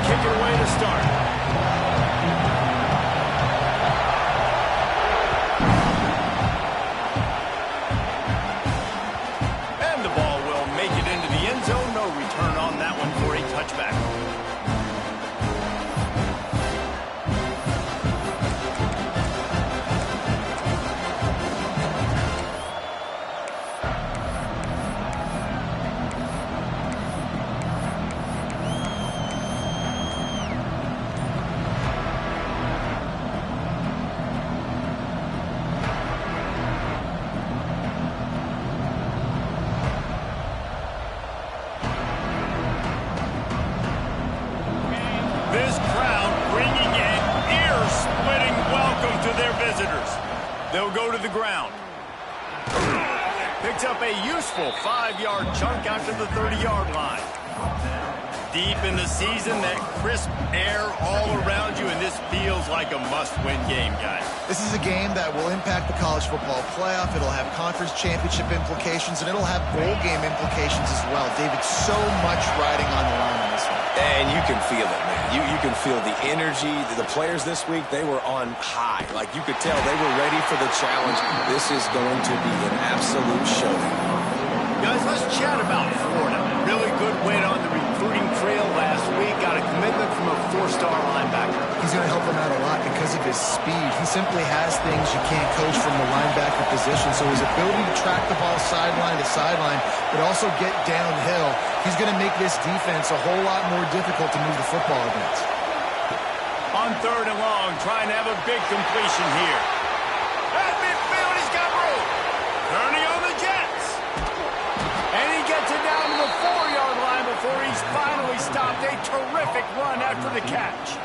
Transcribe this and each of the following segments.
kick it away to start. And the ball will make it into the end zone. No return on that one for a touchback. This crowd bringing an ear-splitting welcome to their visitors. They'll go to the ground. Picks up a useful 5-yard chunk after the 30-yard line. Deep in the season, that crisp air all around you, and this feels like a must-win game, guys. This is a game that will impact the college football playoff. It'll have conference championship implications, and it'll have bowl game implications as well. David, so much riding on the line in this one. And you can feel it, man. You can feel the energy. The players this week, they were on high. Like, you could tell they were ready for the challenge. This is going to be an absolute showdown. Guys, let's chat about Florida. Really good win on the recruiting trail last week. Got a commitment from a 4-star linebacker. He's going to help them out a lot because of his speed. He simply has things you can't coach from the linebacker position. So his ability to track the ball sideline to sideline, but also get downhill, he's going to make this defense a whole lot more difficult to move the football against. On 3rd and long, trying to have a big completion here. At midfield, he's got room. Turning on the Jets. And he gets it down to the 4-yard line before he's finally stopped. A terrific run after the catch.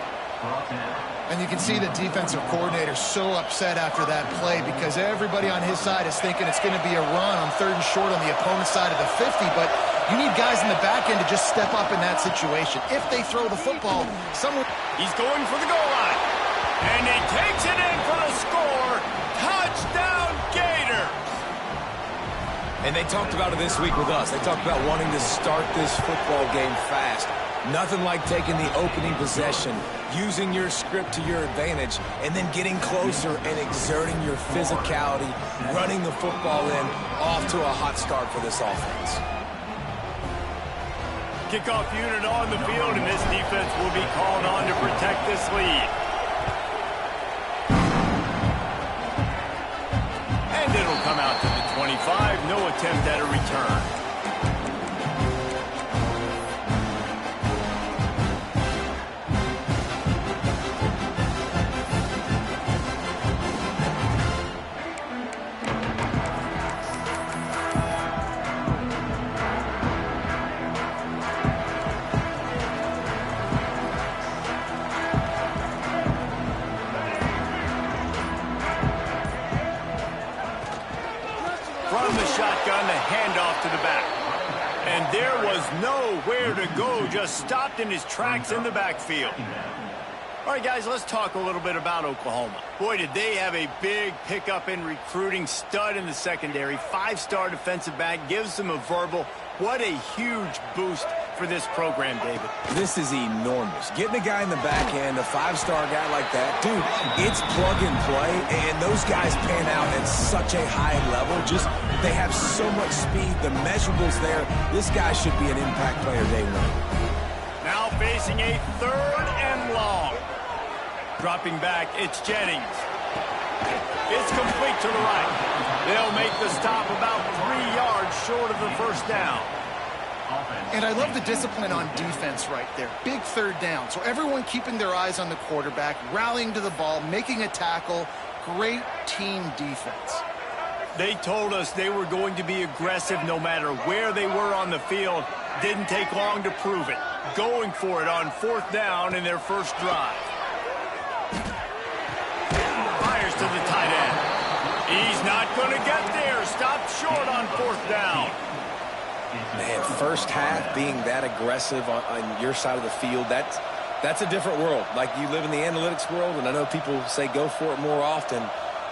And you can see the defensive coordinator so upset after that play because everybody on his side is thinking it's going to be a run on 3rd and short on the opponent's side of the 50, but you need guys in the back end to just step up in that situation. If they throw the football, someone... He's going for the goal line. And he takes it in for the score. Touchdown, Gator. And they talked about it this week with us. They talked about wanting to start this football game fast. Nothing like taking the opening possession, using your script to your advantage, and then getting closer and exerting your physicality, running the football in, off to a hot start for this offense. Kickoff unit on the field, and this defense will be called on to protect this lead. And it'll come out to the 25. No attempt at a return. From the shotgun, the handoff to the back. And there was nowhere to go, just stopped in his tracks in the backfield. All right, guys, let's talk a little bit about Oklahoma. Boy, did they have a big pickup in recruiting. Stud in the secondary, 5-star defensive back, gives them a verbal. What a huge boost for this program, David. This is enormous. Getting a guy in the back end, a 5-star guy like that, dude, it's plug and play, and those guys pan out at such a high level. Just, they have so much speed, the measurables there. This guy should be an impact player day one. Now facing a 3rd and long. Dropping back, it's Jennings. It's complete to the right. They'll make the stop about 3 yards short of the first down. And I love the discipline on defense right there. Big 3rd down. So everyone keeping their eyes on the quarterback, rallying to the ball, making a tackle. Great team defense. They told us they were going to be aggressive no matter where they were on the field. Didn't take long to prove it. Going for it on 4th down in their first drive. Fires to the tight end. He's not going to get there. Stopped short on 4th down. Man, first half being that aggressive on your side of the field, that's a different world. Like, you live in the analytics world, and I know people say go for it more often.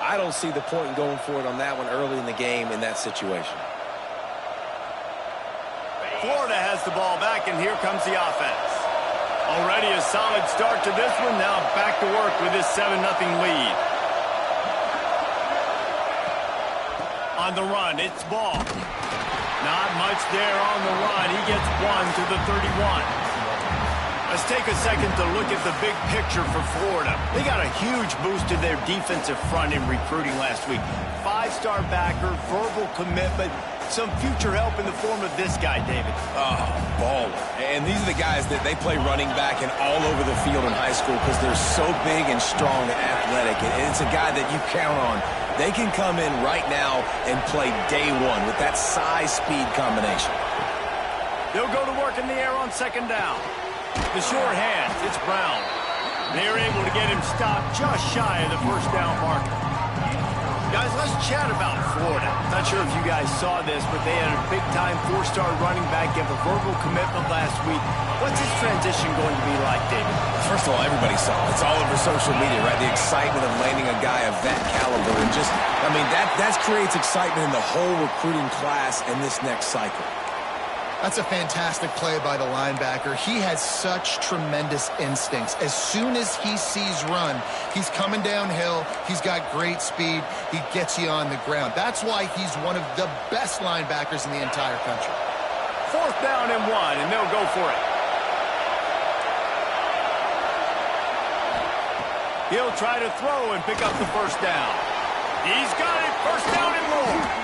I don't see the point in going for it on that one early in the game in that situation. Florida has the ball back, and here comes the offense. Already a solid start to this one. Now back to work with this 7-0 lead. On the run, it's Ball. Not much there on the run. He gets one to the 31. Let's take a second to look at the big picture for Florida. They got a huge boost to their defensive front in recruiting last week. 5-star backer, verbal commitment, some future help in the form of this guy, David. Oh, baller. And these are the guys that they play running back and all over the field in high school because they're so big and strong and athletic. And it's a guy that you count on. They can come in right now and play day one with that size-speed combination. They'll go to work in the air on second down. The short hands, it's Brown. They're able to get him stopped just shy of the first down marker. Guys, let's chat about Florida. Not sure if you guys saw this, but they had a big-time 4-star running back give a verbal commitment last week. What's his transition going to be like, David? First of all, everybody saw it. It's all over social media, right? The excitement of landing a guy of that caliber. And just, I mean, that creates excitement in the whole recruiting class in this next cycle. That's a fantastic play by the linebacker. He has such tremendous instincts. As soon as he sees run, he's coming downhill. He's got great speed. He gets you on the ground. That's why he's one of the best linebackers in the entire country. 4th down and 1, and they'll go for it. He'll try to throw and pick up the first down. He's got it. First down and more.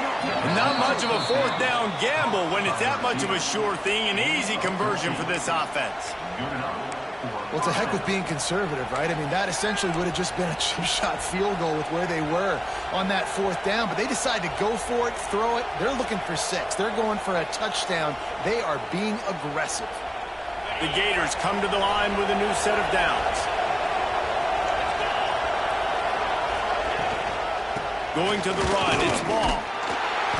Not much of a 4th down gamble when it's that much of a sure thing. An easy conversion for this offense. Well, to heck with being conservative, right? I mean, that essentially would have just been a chip-shot field goal with where they were on that 4th down. But they decide to go for it, throw it. They're looking for 6. They're going for a touchdown. They are being aggressive. The Gators come to the line with a new set of downs. Going to the run, it's Ball.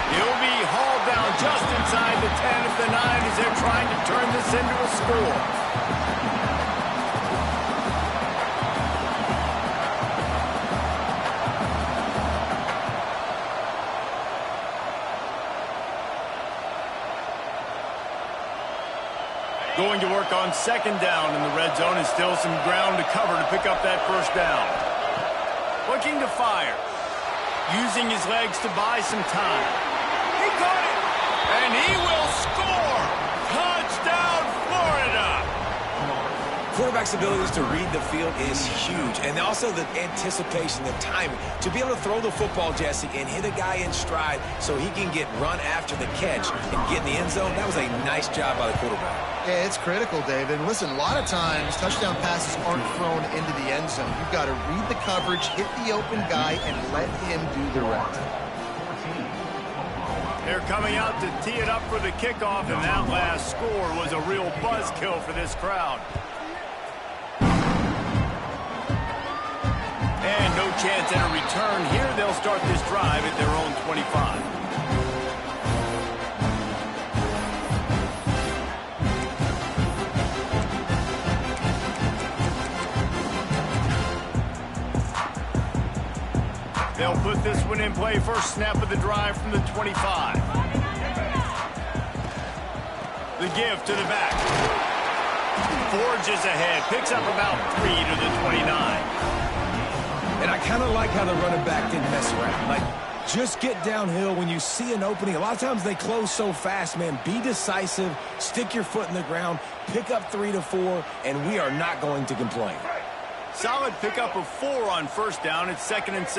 He'll be hauled down just inside the 10 of the 9 as they're trying to turn this into a score. Going to work on second down in the red zone, and still some ground to cover to pick up that first down. Looking to fire. Using his legs to buy some time. He got it! And he will score! Touchdown, Florida! Quarterback's abilities to read the field is huge. And also the anticipation, the timing. To be able to throw the football, Jesse, and hit a guy in stride so he can get run after the catch and get in the end zone, that was a nice job by the quarterback. Yeah, it's critical, David. And listen, a lot of times touchdown passes aren't thrown into the end zone. You've got to read the coverage, hit the open guy, and let him do the rest. They're coming out to tee it up for the kickoff, and that last score was a real buzzkill for this crowd. And no chance at a return here. They'll start this drive at their own 25. They'll put this one in play. First snap of the drive from the 25. The give to the back. Forges ahead. Picks up about 3 to the 29. And I kind of like how the running back didn't mess around. Like, just get downhill when you see an opening. A lot of times they close so fast, man. Be decisive. Stick your foot in the ground. Pick up 3 to 4, and we are not going to complain. Solid pickup of 4 on first down. It's 2nd and 6.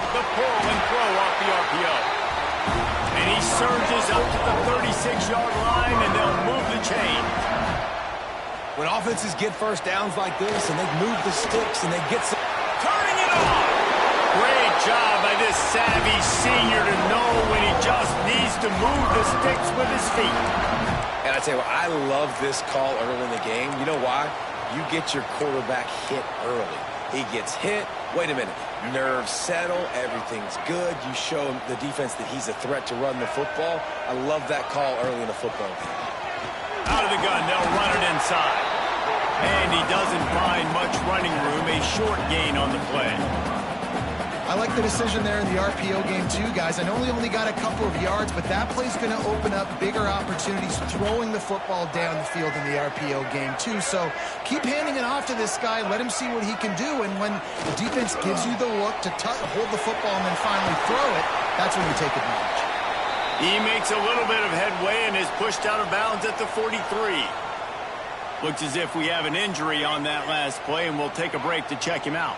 The pull and throw off the RPO. And he surges up to the 36-yard line, and they'll move the chain. When offenses get first downs like this, and they move the sticks, and they get some... Turning it on! Great job by this savvy senior to know when he just needs to move the sticks with his feet. And I tell you what, I love this call early in the game. You know why? You get your quarterback hit early. He gets hit. Wait a minute. Nerves settle. Everything's good. You show him the defense that he's a threat to run the football. I love that call early in the football game. Out of the gun, they'll run it inside. And he doesn't find much running room. A short gain on the play. I like the decision there in the RPO game too, guys. I know he only got a couple of yards, but that play's going to open up bigger opportunities throwing the football down the field in the RPO game too. So keep handing it off to this guy. Let him see what he can do. And when the defense gives you the look to hold the football and then finally throw it, that's when you take advantage. He makes a little bit of headway and is pushed out of bounds at the 43. Looks as if we have an injury on that last play, and we'll take a break to check him out.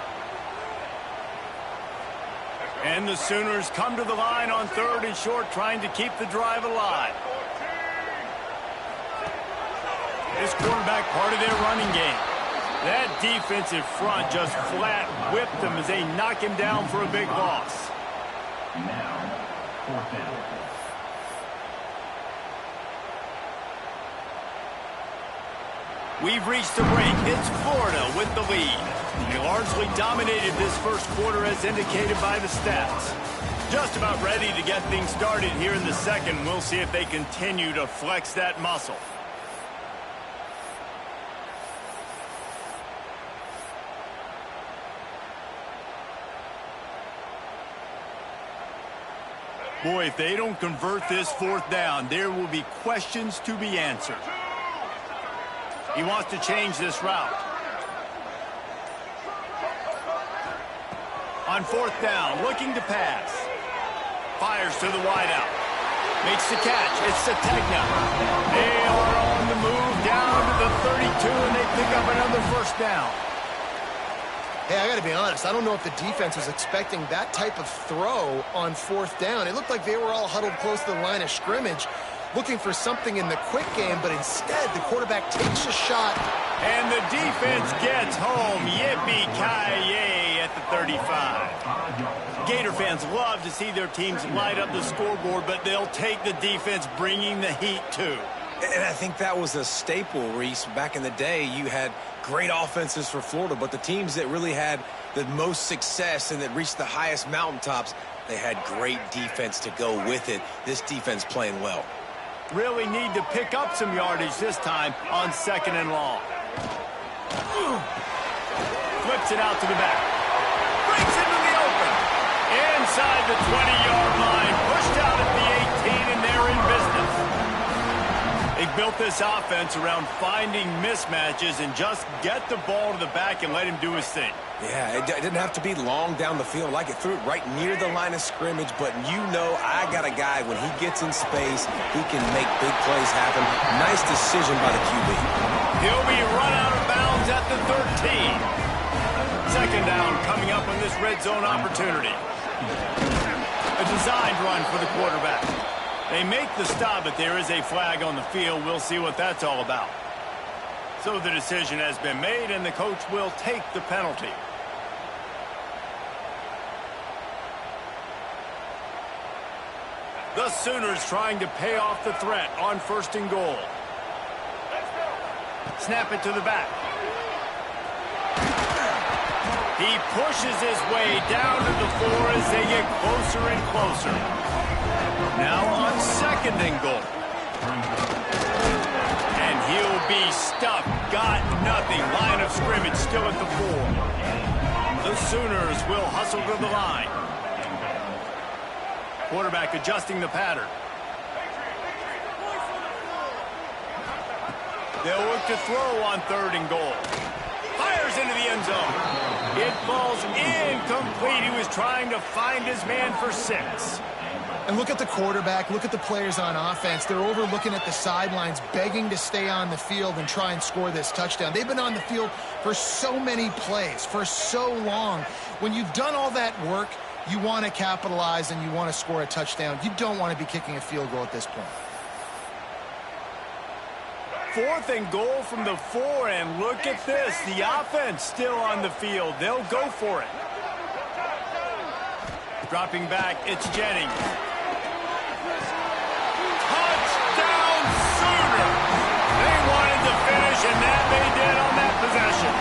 And the Sooners come to the line on 3rd and short, trying to keep the drive alive. This quarterback part of their running game. That defensive front just flat whipped them as they knock him down for a big loss. Now, 4th down. We've reached the break. It's Florida with the lead. They largely dominated this first quarter as indicated by the stats. Just about ready to get things started here in the second. We'll see if they continue to flex that muscle. Boy, if they don't convert this 4th down, there will be questions to be answered. He wants to change this route. On 4th down, looking to pass. Fires to the wideout. Makes the catch. It's Sategna. They are on the move down to the 32, and they pick up another 1st down. Hey, I got to be honest. I don't know if the defense was expecting that type of throw on 4th down. It looked like they were all huddled close to the line of scrimmage, looking for something in the quick game, but instead the quarterback takes a shot. And the defense gets home. Yippee-ki-yay at the 35. Gator fans love to see their teams light up the scoreboard, but they'll take the defense bringing the heat too. And I think that was a staple, Reese. Back in the day, you had great offenses for Florida, but the teams that really had the most success and that reached the highest mountaintops, they had great defense to go with it. This defense playing well. Really need to pick up some yardage this time on 2nd and long. Flips it out to the back. Breaks into the open. Inside the 20-yard line. Pushed out at the 18, and they're in business. They built this offense around finding mismatches and just get the ball to the back and let him do his thing. Yeah, it didn't have to be long down the field. Like it threw it right near the line of scrimmage, but you know I got a guy, when he gets in space, he can make big plays happen. Nice decision by the QB. He'll be run out of bounds at the 13. 2nd down coming up on this red zone opportunity. A designed run for the quarterback. They make the stop, but there is a flag on the field. We'll see what that's all about. So the decision has been made, and the coach will take the penalty. The Sooners trying to pay off the threat on 1st and goal. Snap it to the back. He pushes his way down to the 4 as they get closer and closer. Now on 2nd and goal. And he'll be stuffed. Got nothing. Line of scrimmage still at the 4. The Sooners will hustle to the line. Quarterback adjusting the pattern. They'll look to throw on 3rd and goal. Fires into the end zone. It falls incomplete. He was trying to find his man for 6. And look at the quarterback. Look at the players on offense. They're over looking at the sidelines, begging to stay on the field and try and score this touchdown. They've been on the field for so many plays, for so long. When you've done all that work, you want to capitalize and you want to score a touchdown. You don't want to be kicking a field goal at this point. 4th and goal from the 4, and look at this. The offense still on the field. They'll go for it. Dropping back, it's Jennings. Touchdown Sooners! They wanted to finish, and that they did on that possession.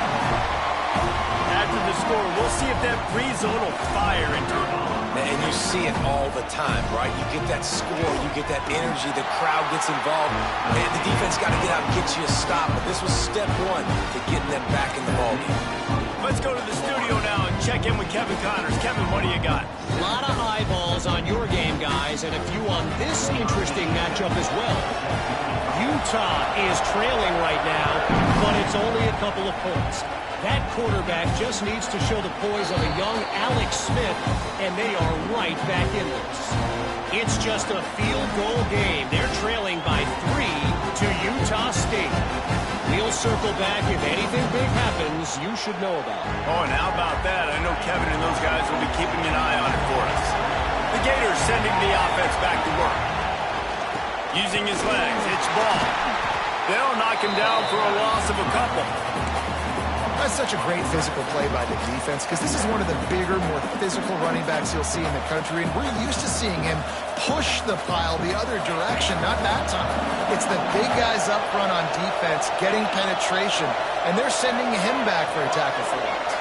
After the score, we'll see if that breathes a little fire into it. And you see it all the time, right? You get that score, you get that energy, the crowd gets involved, and the defense got to get out and get you a stop. But this was step 1 to getting them back in the ballgame. Let's go to the studio now and check in with Kevin Connors. Kevin, what do you got? A lot of eyeballs on your game, guys, and a few on this interesting matchup as well. Utah is trailing right now, but it's only a couple of points. That quarterback just needs to show the poise of a young Alex Smith, and they are right back in this. It's just a field goal game. They're trailing by 3 to Utah State. We'll circle back if anything big happens you should know about. Oh, and how about that? I know Kevin and those guys will be keeping an eye on it for us. The Gators sending the offense back to work. Using his legs, it's ball. They'll knock him down for a loss of a couple. That's such a great physical play by the defense because this is one of the bigger, more physical running backs you'll see in the country, and we're used to seeing him push the pile the other direction, not that time. It's the big guys up front on defense getting penetration, and they're sending him back for a tackle for loss.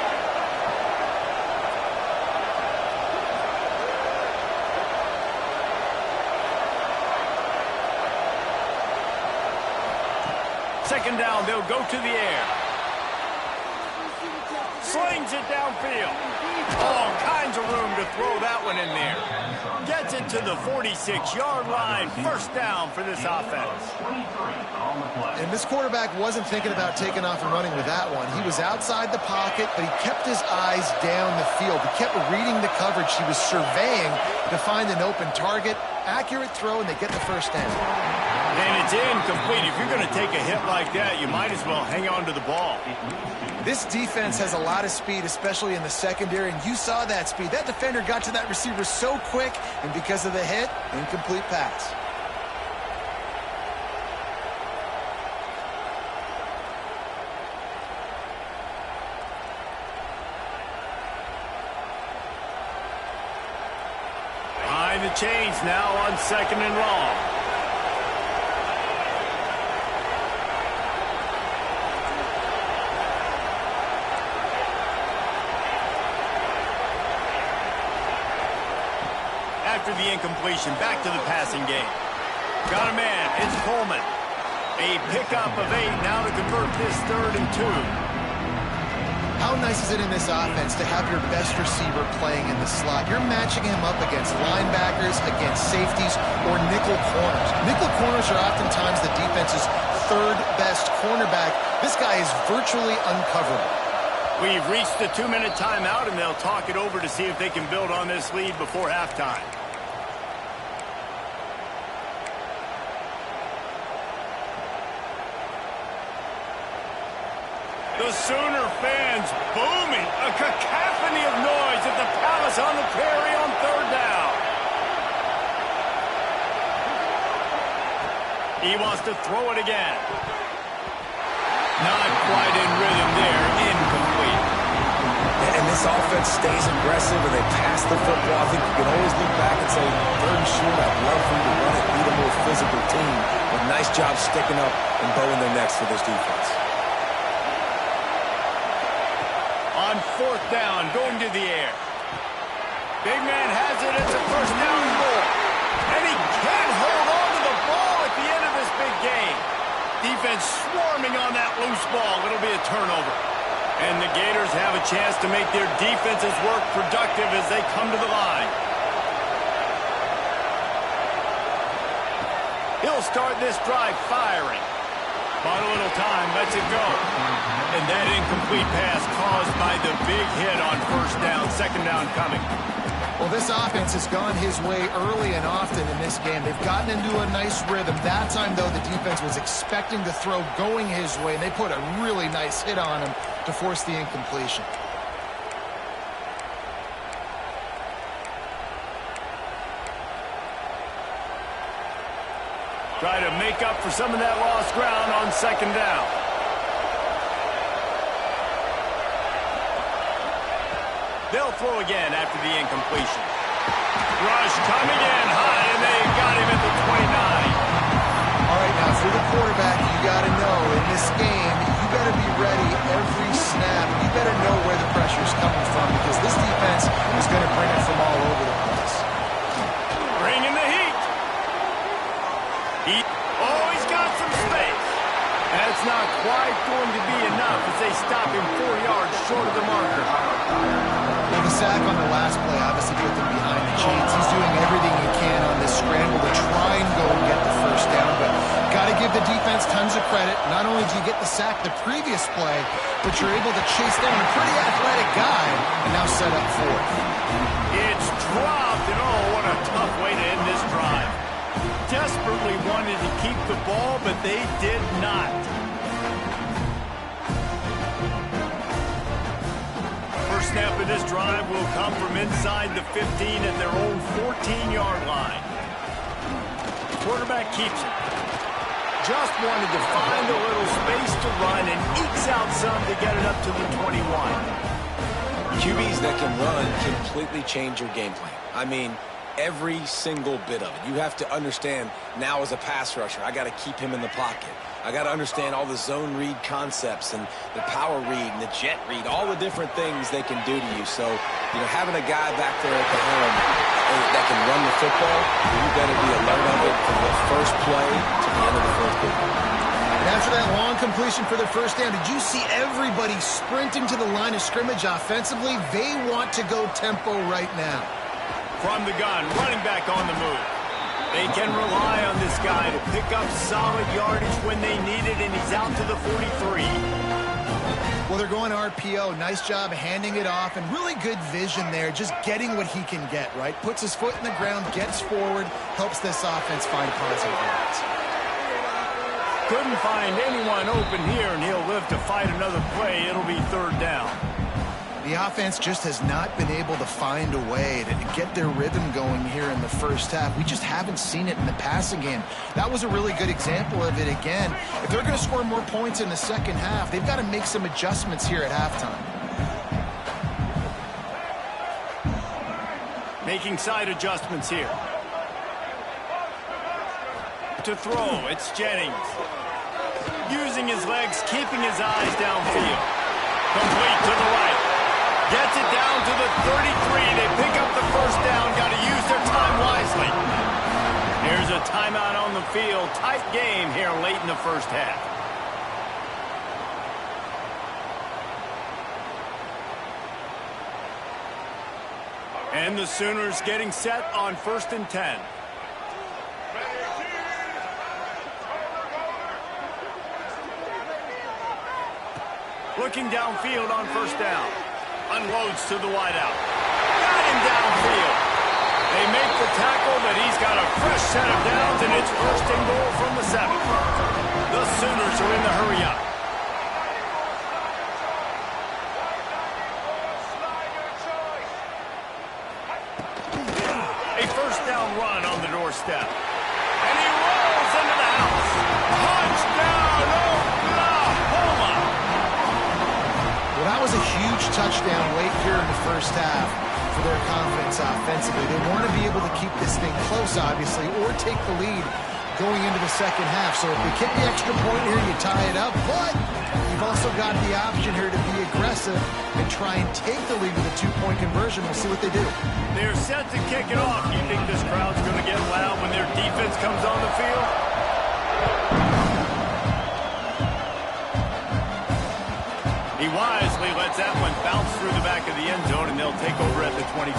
Second down, they'll go to the air. Slings it downfield. All kinds of room to throw that one in there. Gets it to the 46-yard line. First down for this offense. And this quarterback wasn't thinking about taking off and running with that one. He was outside the pocket, but he kept his eyes down the field. He kept reading the coverage. He was surveying to find an open target. Accurate throw, and they get the first down. And it's incomplete. If you're going to take a hit like that, you might as well hang on to the ball. This defense has a lot of speed, especially in the secondary, and you saw that speed. That defender got to that receiver so quick, and because of the hit, incomplete pass. Behind the chains now on second and long. After the incompletion, back to the passing game. Got a man, it's Coleman. A pickup of 8 now to convert this 3rd and 2. How nice is it in this offense to have your best receiver playing in the slot? You're matching him up against linebackers, against safeties, or nickel corners. Nickel corners are oftentimes the defense's 3rd best cornerback. This guy is virtually uncoverable. We've reached the 2-minute timeout, and they'll talk it over to see if they can build on this lead before halftime. The Sooner fans booming, a cacophony of noise at the Palace on the Prairie on 3rd down. He wants to throw it again. Not quite in rhythm there, incomplete. And this offense stays aggressive and they pass the football. I think you can always look back and say, 3rd and short, I'd love for you to run it, beat a more physical team. But nice job sticking up and bowing their necks for this defense. On 4th down, going to the air. Big man has it. It's a first down and goal. And he can't hold on to the ball at the end of this big game. Defense swarming on that loose ball. It'll be a turnover. And the Gators have a chance to make their defenses work productive as they come to the line. He'll start this drive firing. Bought a little time, lets it go. And that incomplete pass caused by the big hit on 1st down, 2nd down coming. Well, this offense has gone his way early and often in this game. They've gotten into a nice rhythm. That time, though, the defense was expecting the throw going his way, and they put a really nice hit on him to force the incompletion. Try to make up for some of that lost ground on 2nd down. They'll throw again after the incompletion. Rush coming in high, and they got him at the 29. All right, now, for the quarterback, you got to know, in this game, you better be ready every snap. You better know where the pressure's coming from because this defense is going to bring it from all over the place. Bringing the heat. Oh, he's got some space. That's not quite going to be enough as they stop him 4 yards short of the marker. Well, the sack on the last play obviously put them behind the chains. He's doing everything he can on this scramble to try and go and get the first down, but got to give the defense tons of credit. Not only do you get the sack the previous play, but you're able to chase down a pretty athletic guy and now set up fourth. It's dropped, and oh, what a tough way to end this drive. Desperately wanted to keep the ball, but they did not. First snap of this drive will come from inside the 15 at their own 14-yard line. Quarterback keeps it. Just wanted to find a little space to run and ekes out some to get it up to the 21. QBs that can run completely change your game plan. I mean, every single bit of it. You have to understand now as a pass rusher, I got to keep him in the pocket. I got to understand all the zone read concepts and the power read and the jet read, all the different things they can do to you. So, having a guy back there at the helm that can run the football, you better be alert of it from the first play to the end of the fourth quarter. And after that long completion for the first down, did you see everybody sprinting to the line of scrimmage offensively? They want to go tempo right now. From the gun, running back on the move. They can rely on this guy to pick up solid yardage when they need it, and he's out to the 43. Well, they're going RPO. Nice job handing it off, and really good vision there, just getting what he can get, right? Puts his foot in the ground, gets forward, helps this offense find positive yards. Couldn't find anyone open here, and he'll live to fight another play. It'll be third down. The offense just has not been able to find a way to get their rhythm going here in the first half. We just haven't seen it in the passing game. That was a really good example of it again. If they're going to score more points in the second half, they've got to make some adjustments here at halftime. Making side adjustments here. To throw, it's Jennings. Using his legs, keeping his eyes downfield. Complete to the right. Gets it down to the 33. They pick up the first down. Got to use their time wisely. Here's a timeout on the field. Tight game here late in the first half. And the Sooners getting set on 1st and 10. Looking downfield on first down. Unloads to the wideout. Got him downfield. They make the tackle, but he's got a fresh set of downs, and it's 1st and goal from the 7. The Sooners are in the hurry up. A first down run on the doorstep. And he rolls into the house. Touchdown, Oklahoma! Well, that was a huge touchdown late here in the first half for their confidence offensively. They want to be able to keep this thing close, obviously, or take the lead going into the second half. So if they kick the extra point here, you tie it up. But you've also got the option here to be aggressive and try and take the lead with a two-point conversion. We'll see what they do. They're set to kick it off. You think this crowd's going to get loud when their defense comes on the field? He wisely lets that one bounce through the back of the end zone, and they'll take over at the 25.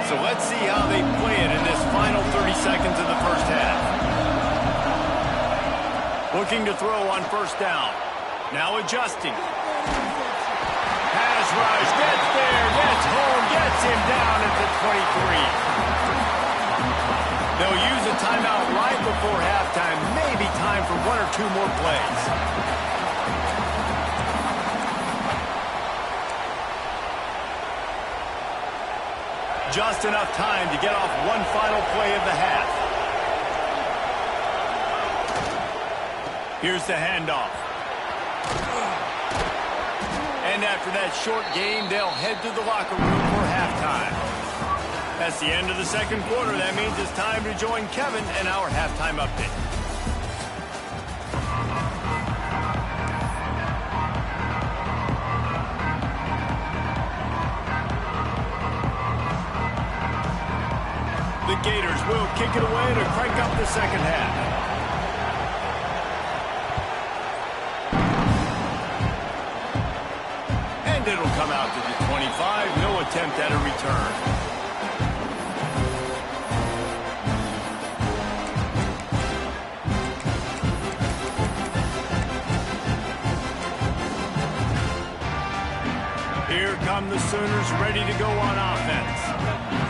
So let's see how they play it in this final 30 seconds of the first half. Looking to throw on first down. Now adjusting. Pass rush, gets there, gets home, gets him down at the 23. They'll use a timeout right before halftime. Maybe time for 1 or 2 more plays. Just enough time to get off one final play of the half. Here's the handoff. And after that short game, they'll head to the locker room for halftime. That's the end of the second quarter. That means it's time to join Kevin in our halftime update. Gators will kick it away to crank up the second half. And it'll come out to the 25. No attempt at a return. Here come the Sooners ready to go on offense.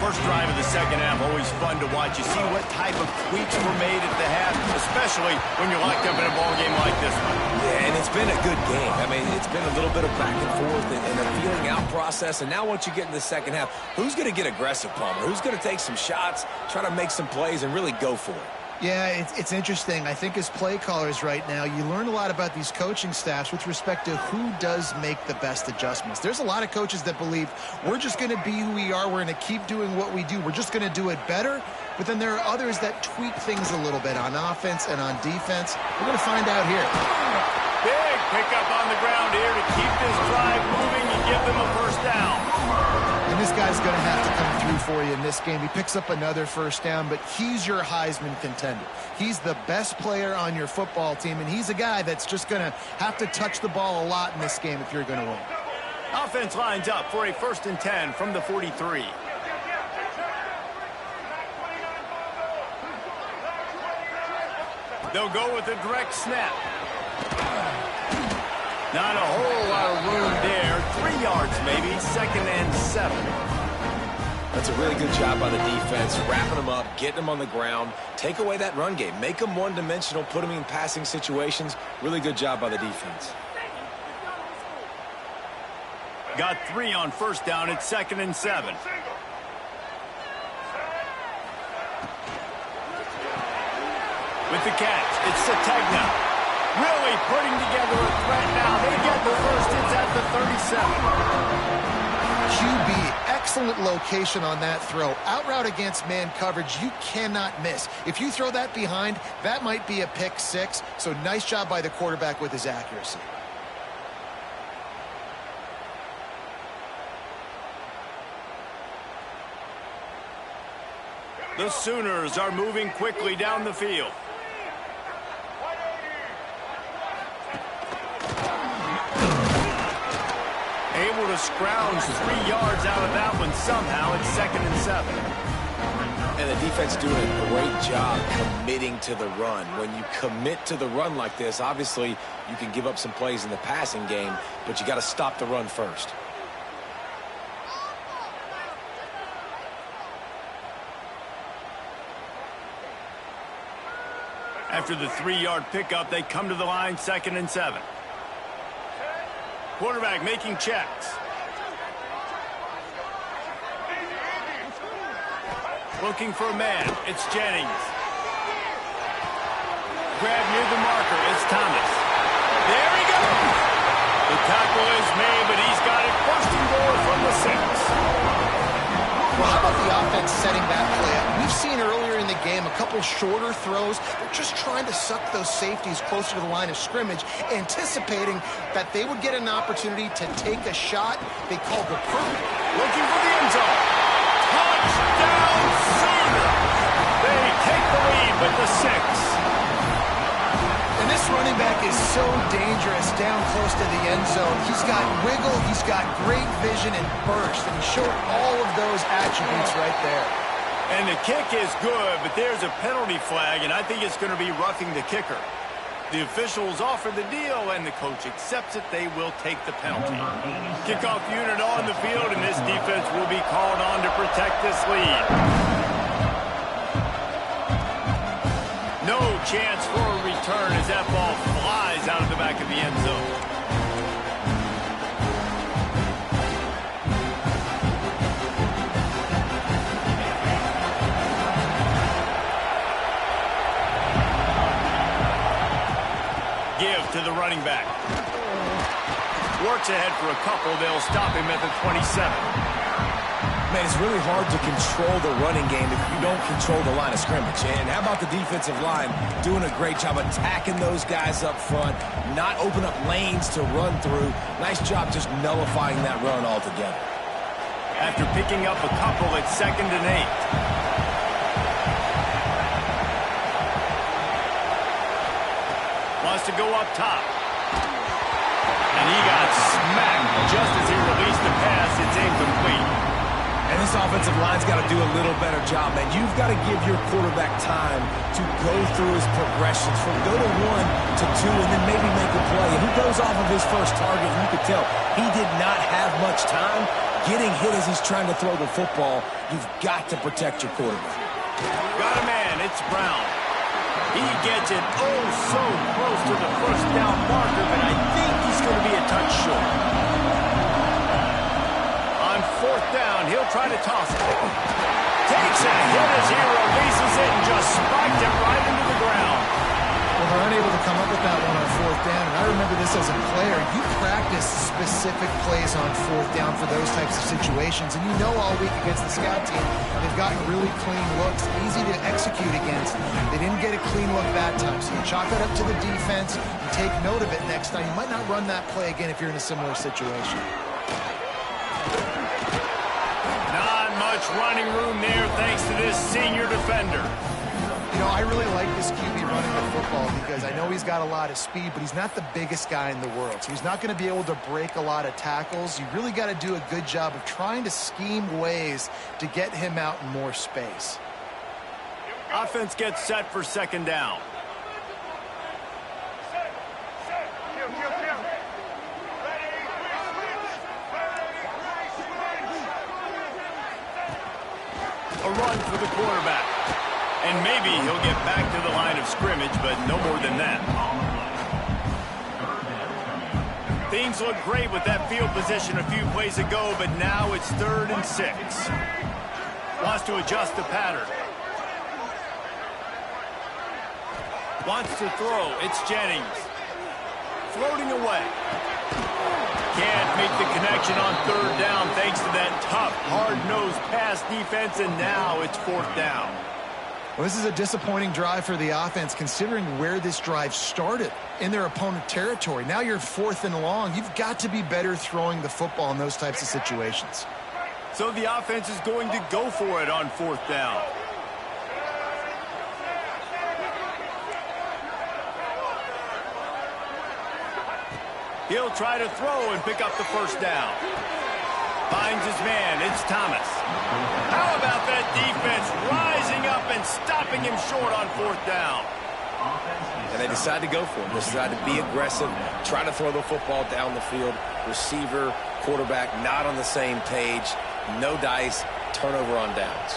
First drive of the second half, always fun to watch. You see what type of tweaks were made at the half, especially when you're locked up in a ball game like this one. Yeah, and it's been a good game. I mean, it's been a little bit of back and forth and a feeling out process. And now once you get in the second half, who's going to get aggressive, Palmer? Who's going to take some shots, try to make some plays, and really go for it? Yeah, it's interesting. I think as play callers right now, you learn a lot about these coaching staffs with respect to who does make the best adjustments. There's a lot of coaches that believe we're just going to be who we are. We're going to keep doing what we do. We're just going to do it better. But then there are others that tweak things a little bit on offense and on defense. We're going to find out here. Big pickup on the ground here to keep this drive moving and give them a first down. And this guy's going to have to come through for you in this game. He picks up another first down, but he's your Heisman contender. He's the best player on your football team, and he's a guy that's just going to have to touch the ball a lot in this game if you're going to win. Offense lines up for a 1st and 10 from the 43. They'll go with a direct snap. Not a whole lot of room there. 3 yards maybe, 2nd and 7. That's a really good job by the defense, wrapping them up, getting them on the ground. Take away that run game. Make them one-dimensional, put them in passing situations. Really good job by the defense. Got 3 on first down at 2nd and 7. With the catch, it's Sategna. Really putting together a threat now. They get the first. It's at the 37. QB, excellent location on that throw. Out route against man coverage, you cannot miss. If you throw that behind, that might be a pick 6. So nice job by the quarterback with his accuracy. The Sooners are moving quickly down the field. Able to scrounge 3 yards out of that one somehow at 2nd and 7. And the defense doing a great job committing to the run. When you commit to the run like this, obviously you can give up some plays in the passing game, but you got to stop the run first. After the 3-yard pickup, they come to the line, 2nd and 7. Quarterback making checks. Looking for a man. It's Jennings. Grab near the marker. It's Thomas. There he goes. The tackle is made, but he's got it 1st and goal from the 6. Well, how about the offense setting that play up? We've seen earlier in the game a couple shorter throws. They're just trying to suck those safeties closer to the line of scrimmage, anticipating that they would get an opportunity to take a shot. They called the perfect. Looking for the end zone. Touchdown, Sooners. They take the lead with the 6. And this running back is so dangerous down close to the end zone. He's got wiggle, he's got great vision and burst, and he showed all of those attributes right there. And the kick is good, but there's a penalty flag, and I think it's going to be roughing the kicker. The officials offer the deal, and the coach accepts it. They will take the penalty. Kickoff unit on the field, and this defense will be called on to protect this lead. No chance for a return as that ball flies out of the back of the end zone. Give to the running back. Works ahead for a couple. They'll stop him at the 27. Man, it's really hard to control the running game if you don't control the line of scrimmage. And how about the defensive line doing a great job attacking those guys up front, not open up lanes to run through. Nice job just nullifying that run altogether. After picking up a couple at 2nd and 8. Wants to go up top. And he got smacked just as he released the pass. It's incomplete. And this offensive line's got to do a little better job, man. You've got to give your quarterback time to go through his progressions from go to 1 to 2 and then maybe make a play. And he goes off of his first target, and you could tell he did not have much time getting hit as he's trying to throw the football. You've got to protect your quarterback. Got a man. It's Brown. He gets it oh so close to the first down marker, but I think he's going to be a touch short. On fourth down, he'll try to toss it. Takes a hit as he releases it and just spiked it right into the ground. Well, they're unable to come up with that one on fourth down. And I remember this as a player. You practice specific plays on fourth down for those types of situations. And you know all week against the scout team, they've gotten really clean looks, easy to execute against. They didn't get a clean look that time. So you chalk it up to the defense and take note of it next time. You might not run that play again if you're in a similar situation. Not much running room there thanks to this senior defender. You know, I really like this QB running the football because I know he's got a lot of speed, but he's not the biggest guy in the world. So he's not going to be able to break a lot of tackles. You really got to do a good job of trying to scheme ways to get him out in more space. Offense gets set for second down. A run for the quarterback. And maybe he'll get back to the line of scrimmage, but no more than that. Things look great with that field position a few plays ago, but now it's 3rd and 6. Wants to adjust the pattern. Wants to throw. It's Jennings. Floating away. Can't make the connection on 3rd down thanks to that tough, hard-nosed pass defense, and now it's 4th down. Well, this is a disappointing drive for the offense considering where this drive started in their opponent territory. Now you're 4th and long. You've got to be better throwing the football in those types of situations. So the offense is going to go for it on 4th down. He'll try to throw and pick up the first down. Finds his man. It's Thomas. How about that defense rising up and stopping him short on 4th down? And they decide to go for it. They decide to be aggressive, try to throw the football down the field. Receiver, quarterback, not on the same page. No dice, turnover on downs.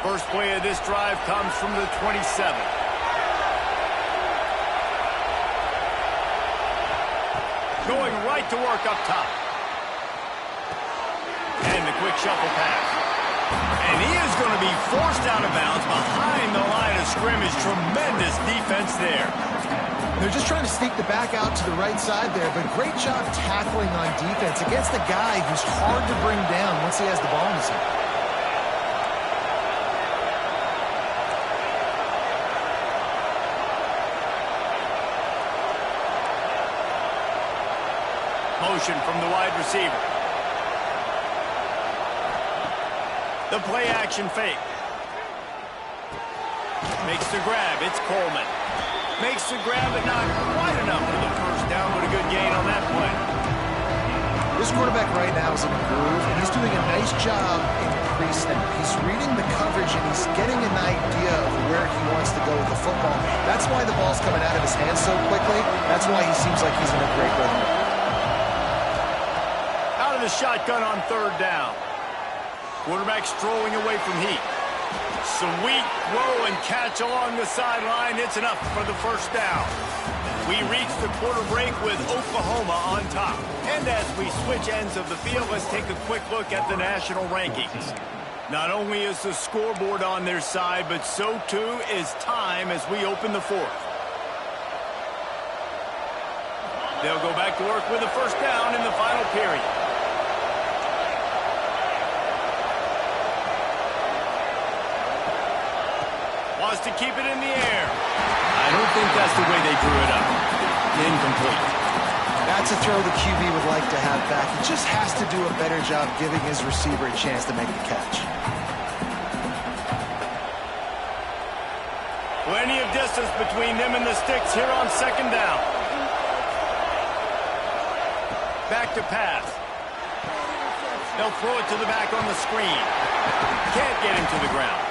First play of this drive comes from the 27. Going right to work up top. And the quick shuffle pass. And he is going to be forced out of bounds behind the line of scrimmage. Tremendous defense there. They're just trying to sneak the back out to the right side there, but great job tackling on defense against a guy who's hard to bring down once he has the ball in his hand. Motion from the wide receiver. The play action fake. Makes the grab. It's Coleman. Makes the grab, but not quite enough for the first down, but a good gain on that play. This quarterback right now is in a groove, and he's doing a nice job in pre-snap. He's reading the coverage, and he's getting an idea of where he wants to go with the football. That's why the ball's coming out of his hands so quickly. That's why he seems like he's in a great rhythm. Out of the shotgun on 3rd down. Quarterback strolling away from heat. Sweet throw and catch along the sideline. It's enough for the first down. We reach the quarter break with Oklahoma on top. And as we switch ends of the field, let's take a quick look at the national rankings. Not only is the scoreboard on their side, but so too is time as we open the 4th. They'll go back to work with the first down in the final period. Wants to keep it in the air. I don't think that's the way they drew it up. Incomplete. That's a throw the QB would like to have back. He just has to do a better job giving his receiver a chance to make the catch. distance between them and the sticks here on second down. Back to pass. They'll throw it to the back on the screen. Can't get him to the ground.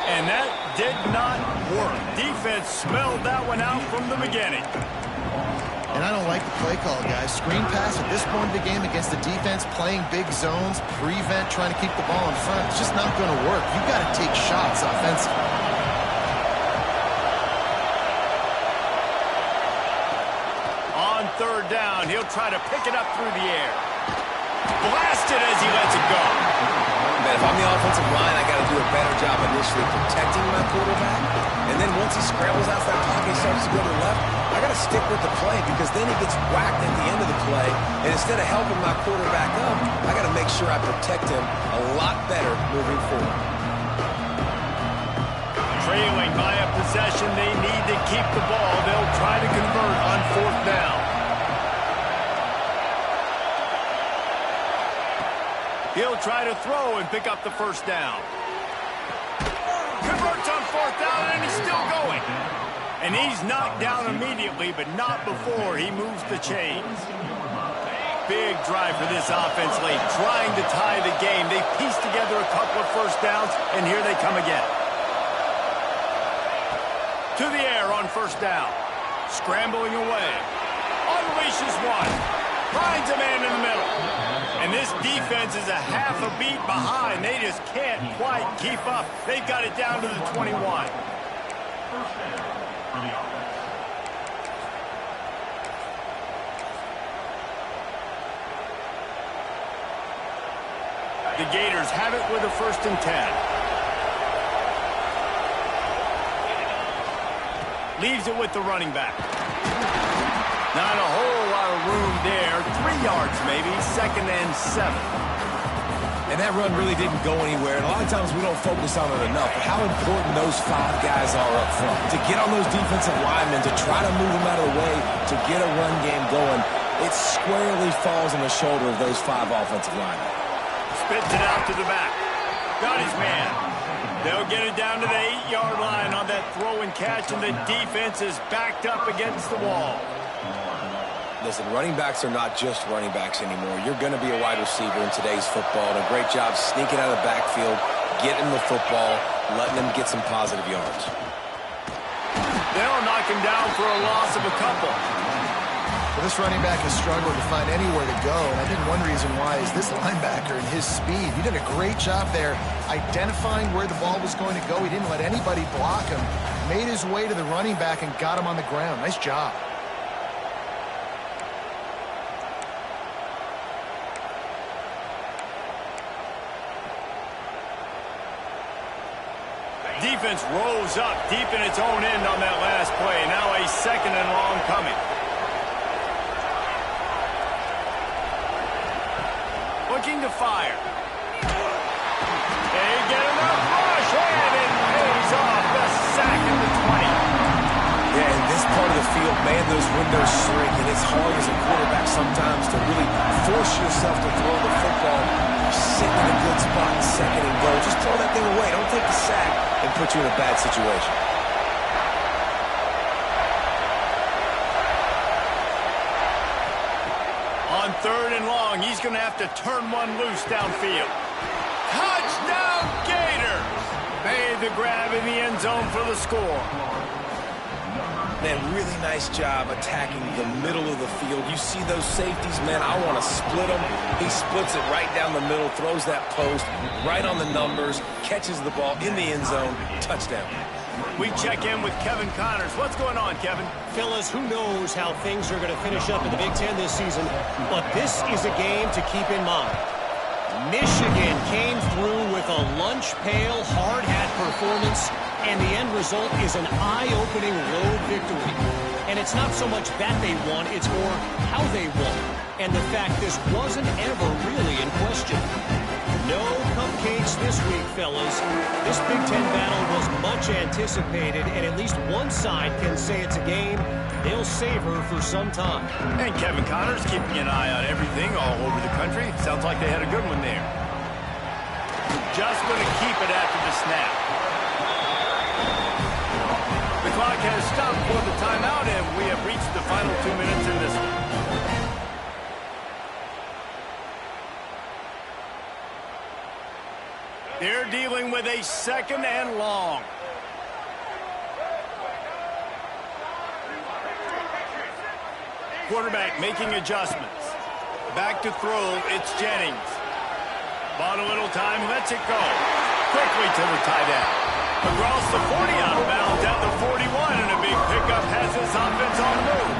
And that did not work. Defense smelled that one out from the beginning. And I don't like the play call, guys. Screen pass at this point of the game against the defense, playing big zones, prevent, trying to keep the ball in front. It's just not going to work. You've got to take shots offensively. On third down, he'll try to pick it up through the air. Blasted as he lets it go. Man, if I'm the offensive line, I got to do a better job initially protecting my quarterback. And then once he scrambles out that pocket, he starts to go to the left, I got to stick with the play because then he gets whacked at the end of the play. And instead of helping my quarterback up, I got to make sure I protect him a lot better moving forward. Trailing by a possession, they need to keep the ball. They'll try to convert on fourth down. He'll try to throw and pick up the first down. Converts on fourth down, and he's still going. And he's knocked down immediately, but not before he moves the chains. Big drive for this offense late, trying to tie the game. They pieced together a couple of first downs, and here they come again. To the air on first down. Scrambling away. Unleashes one. Finds a man in the middle. And this defense is a half a beat behind. They just can't quite keep up. They've got it down to the 21. The Gators have it with a 1st and 10. Leaves it with the running back. Not a whole lot of room there. 3 yards maybe, 2nd and 7. And that run really didn't go anywhere. And a lot of times we don't focus on it enough. But how important those 5 guys are up front. To get on those defensive linemen, to try to move them out of the way, to get a run game going, it squarely falls on the shoulder of those 5 offensive linemen. Spits it out to the back. Got his man. They'll get it down to the 8-yard line on that throw and catch, and the defense is backed up against the wall. Listen, running backs are not just running backs anymore. You're going to be a wide receiver in today's football. And a great job sneaking out of the backfield, getting the football, letting them get some positive yards. They'll knock him down for a loss of a couple. Well, this running back has struggled to find anywhere to go, and I think one reason why is this linebacker and his speed. He did a great job there identifying where the ball was going to go. He didn't let anybody block him, made his way to the running back and got him on the ground. Nice job. Defense rose up deep in its own end on that last play. Now a 2nd and long coming. Looking to fire. They get enough rush, and it pays off. The sack in the 20. Yeah, in this part of the field, man, those windows shrink, and it's hard as a quarterback sometimes to really force yourself to throw the football. You're sitting in a good spot, 2nd and goal. Just throw that thing away. Don't take the sack and put you in a bad situation. On 3rd and long, he's going to have to turn one loose downfield. Touchdown, Gators! Made the grab in the end zone for the score. Man, really nice job attacking the middle of the field. You see those safeties, man, I want to split them. He splits it right down the middle, throws that post, right on the numbers, catches the ball in the end zone, touchdown. We check in with Kevin Connors. What's going on, Kevin? Fellas, who knows how things are going to finish up in the Big Ten this season, but this is a game to keep in mind. Michigan came through with a lunch pail, hard hat performance, and the end result is an eye-opening road victory. And it's not so much that they won, it's more how they won. And the fact this wasn't ever really in question. No cupcakes this week, fellas. This Big Ten battle was much anticipated, and at least one side can say it's a game they'll savor for some time. And Kevin Connors keeping an eye on everything all over the country. Sounds like they had a good one there. Just going to keep it after the snap. The clock has stopped for the timeout, and we have reached the final 2 minutes in this one. They're dealing with a 2nd and long. Quarterback making adjustments. Back to throw, it's Jennings. Bought a little time, lets it go. Quickly to the tight end. Across the 40 out of bounds at the 41, and a big pickup has his offense on the move.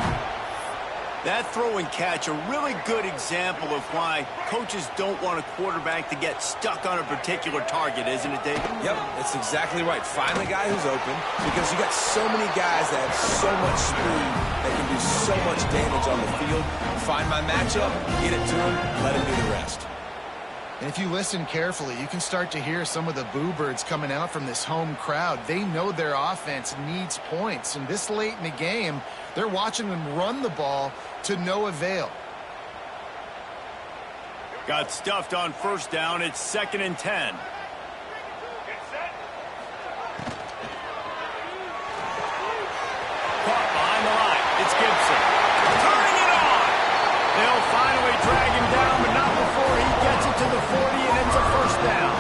That throw and catch, a really good example of why coaches don't want a quarterback to get stuck on a particular target, isn't it, Dave? Yep, that's exactly right. Find the guy who's open, because you got so many guys that have so much speed that can do so much damage on the field. Find my matchup, get it to him, let him do the rest. And if you listen carefully, you can start to hear some of the boo birds coming out from this home crowd. They know their offense needs points, and this late in the game, they're watching them run the ball to no avail. Got stuffed on 1st down. It's 2nd and 10. Caught behind the line. It's Gibson. Turning it on. They'll finally drag him down, but not before he gets it to the 40, and it's a 1st down.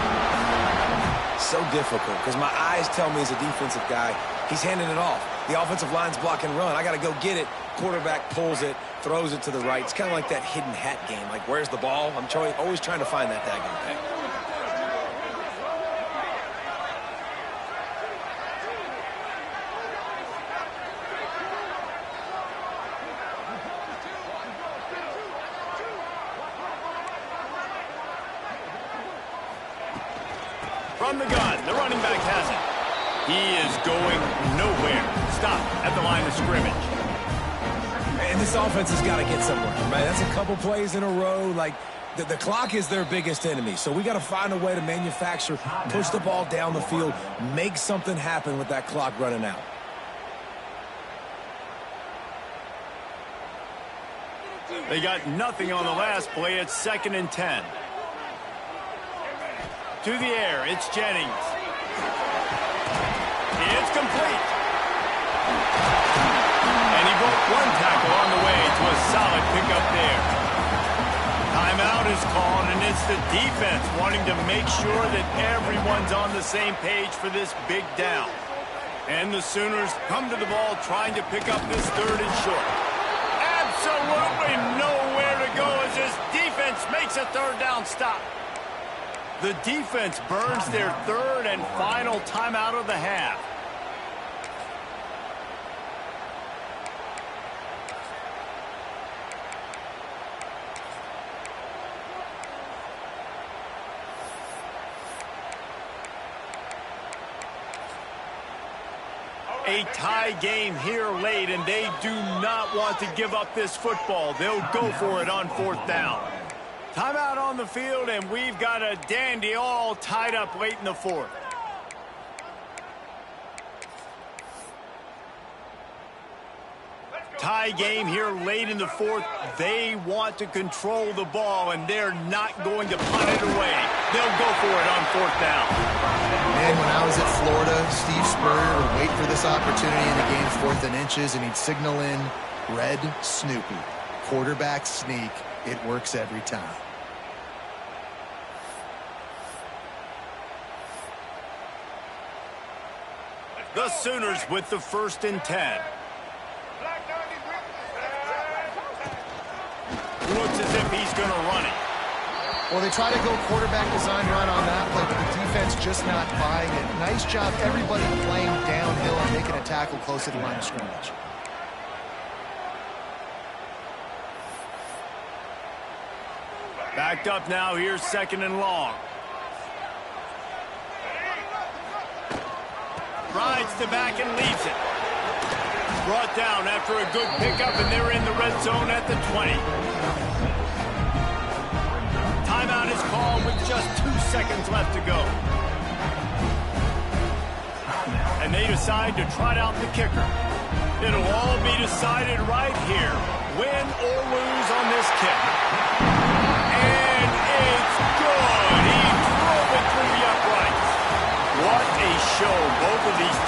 So difficult, because my eyes tell me as a defensive guy, he's handing it off. The offensive line's block and run. I got to go get it. Quarterback pulls it, throws it to the right. It's kind of like that hidden hat game. Like, where's the ball? I'm always trying to find that daggone thing. From the gun, the running back has it. He is going nowhere. Stop at the line of scrimmage. And this offense has got to get somewhere, right? That's a couple plays in a row. Like, the clock is their biggest enemy. So we got to find a way to manufacture, push the ball down the field, make something happen with that clock running out. They got nothing on the last play. It's 2nd and 10. To the air, it's Jennings. It's complete. And he broke 1 tackle on the way to a solid pickup there. Timeout is called, and it's the defense wanting to make sure that everyone's on the same page for this big down. And the Sooners come to the ball trying to pick up this 3rd and short. Absolutely nowhere to go as this defense makes a 3rd down stop. The defense burns their 3rd and final timeout of the half. A tie game here late, and they do not want to give up this football. They'll go for it on 4th down. Timeout on the field, and we've got a dandy all tied up late in the 4th. Tie game here late in the 4th. They want to control the ball, and they're not going to punt it away. They'll go for it on 4th down. Man, when I was at Florida, Steve Spurrier would wait for this opportunity in the game's 4th and inches, and he'd signal in Red Snoopy. Quarterback sneak. It works every time. The Sooners with the 1st and 10. Looks as if he's going to run it. Well, they try to go quarterback design run on that play, but the defense just not buying it. Nice job, everybody playing downhill and making a tackle close to the line of scrimmage. Backed up now, here's 2nd and long. Rides to back and leaves it. Brought down after a good pickup, and they're in the red zone at the 20. Timeout is called with just 2 seconds left to go. And they decide to trot out the kicker. It'll all be decided right here, win or lose on this kick. And it's good. He drove it through the uprights. What a show both of these